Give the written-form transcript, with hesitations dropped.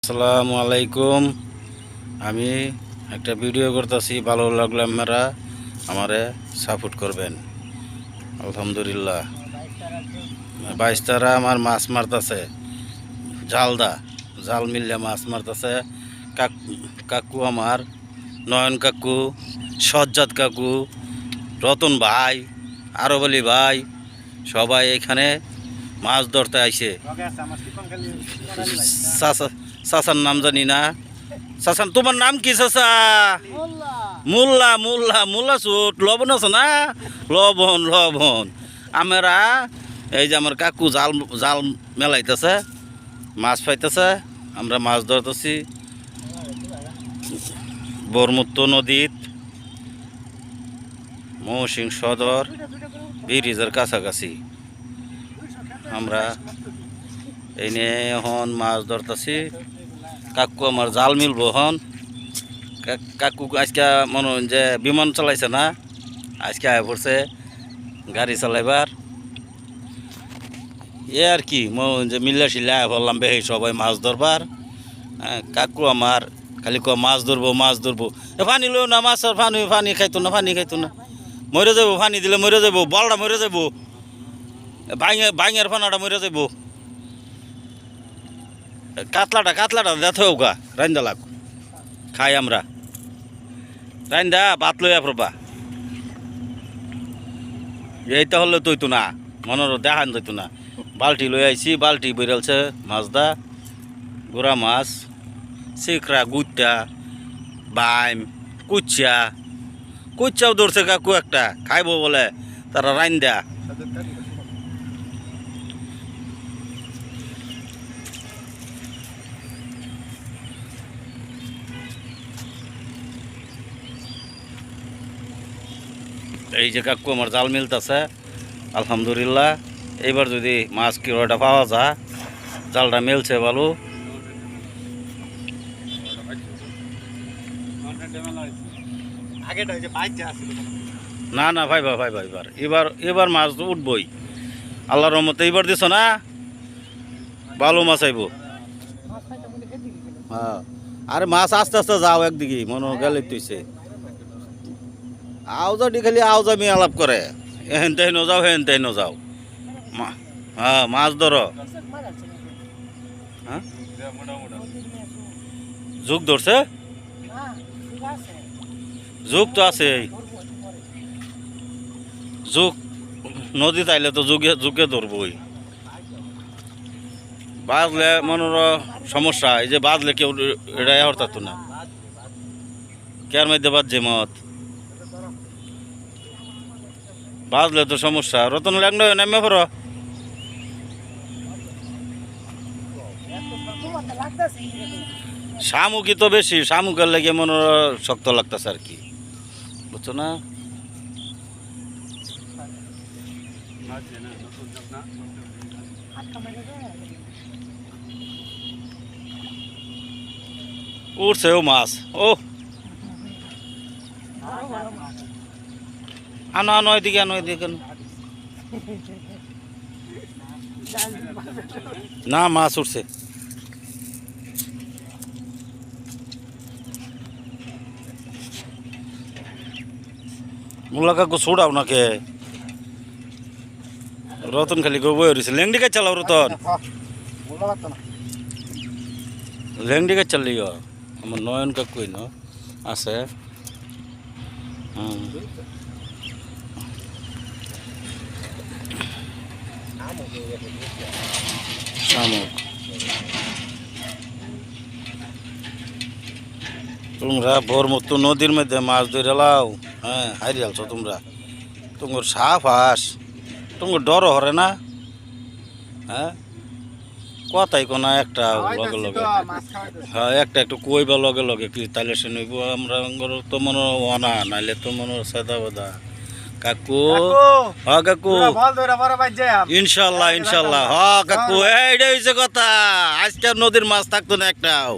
আসসালামু আলাইকুম। আমি একটা ভিডিও করতেছি, ভালো লাগলে আপনারা আমারে সাপোর্ট করবেন। আলহামদুলিল্লাহ 22 আমার মাছ মারতেছে, জাল মিললে মাছ মারতেছে। কাকু আমার, নয়ন কাকু, সজ্জাদ কাকু, রতন ভাই, আরব আলী ভাই সবাই এখানে মাছ ধরতে আইছে। চাচার নাম জানি না। চাচান তোমার নাম কি চাচা? মোল্লা মোল্লা মোল্লা চোট লবণ আছে না? লবণ লবণ আমরা এই যে আমার কাকু জাল জাল মেলাইতেছে, মাছ পাইতেছে, আমরা মাছ ধরতেছি ব্রহ্মপুত্র নদীত, মহসিং সদর ব্রিজের কাছাকাছি। আমরা এই নিয়ে এখন মাছ ধরতেছি। কাকু আমার জাল মিলবো হন। কাকু আজকে মনে হয় যে বিমান চালাইছে না, আজকে আয় পড়ছে গাড়ি চালাইবার। এ আর কি মনে হয় যে মিল্লা শিল্লা আয় বললাম বেহে সবাই মাছ ধরবার। কাকু আমার খালি মাছ ধরবো মাছ ধরবো। ফানি লো না, মাছ ফানি ফানি খাইতো না, ফানি খাইতো না, মরে যাবো, ফানি দিলে মরে যাবো, বলটা মরে যাবো, ভাঙের ফানাটা মরে যাবো। কাতলাটা দেখো গা রান্দা লাগ খাই আমরা, রান্দা ভাত লইয়া প্রবা। এইটা হলে তৈতো না, মনের দেখান তৈতো না। বালটি লই আইছি, বালটি বেরালছে মাছ দা, গোড়া মাছ, শিখরা, গুত্তা, বাইম, কুচ্চাও ধরছে কাকু একটা, খাইব বলে তারা রান্দা। এই যে কাকু আমার জাল মিলতেছে আলহামদুলিল্লাহ। এইবার যদি মাছ কিলোটা পাওয়া যায়, জালটা মিলছে ভালো। না না ভাইবা এবার এবার মাছ তো উঠবই আল্লাহর রহমতে। এইবার দিছ না ভালো মাছ আইব। হ্যাঁ, আরে মাছ আস্তে আস্তে যাও একদিকে, মনে গেলে তুইছে আওজাটি খালি আওজামি আলাপ করে, এহেন তেহেন যাও হেন তেহেন যাও। হ্যাঁ মাছ ধরো। হ্যাঁ যুগ ধরছে, যুগ তো আছে, যুগ নদী তাইলে তো যুগে যুগে ধরবই। বাজলে মনের সমস্যা, এই যে বাজলে কেউ এড়াই হরতাত না, কেয়ার মধ্যে বাজছে মত বাজলে তো সমস্যা। রতন লাগলো নামে পড়ো। শামুকি তো বেশি, শামুকের লেগে মনে শক্ত লাগতেছে আর কি, বুঝছো না? উঠছে ও মাছ। ও আনো আনো এদিকে, আনো এদিকে। না মাছ উঠছে। মোল্লা কাকু ছুড়াও নাকে, রতন খালি গো বই রয়েছে। লেংডি কাজ চালাও রতন, লেংডি কাজ চাললি আমার নয়ন কাকু ন আছে। শামুক তোমরা ব্রহ্মপুত্র নদীর মধ্যে মাছ ধরে লাও। হ্যাঁ হারিয়ালছো তোমরা, তোমার সাপ হাস, তোমার ডর হরে না? হ্যাঁ কথাই কোনা একটা লগে লগে, হ্যাঁ একটা একটু কইবা লগে লগে কি তাইলে সে নইব। আমরা তো মনে অনা নাইলে তো মনে সাদা বাদা। কাকু হ্যাঁ কাকু ইনশাল্লাহ ইনশাল্লাহ। হ্যাঁ কাকু এইটা হয়েছে কথা, আজকে নদীর মাছ থাকতো না একটাও।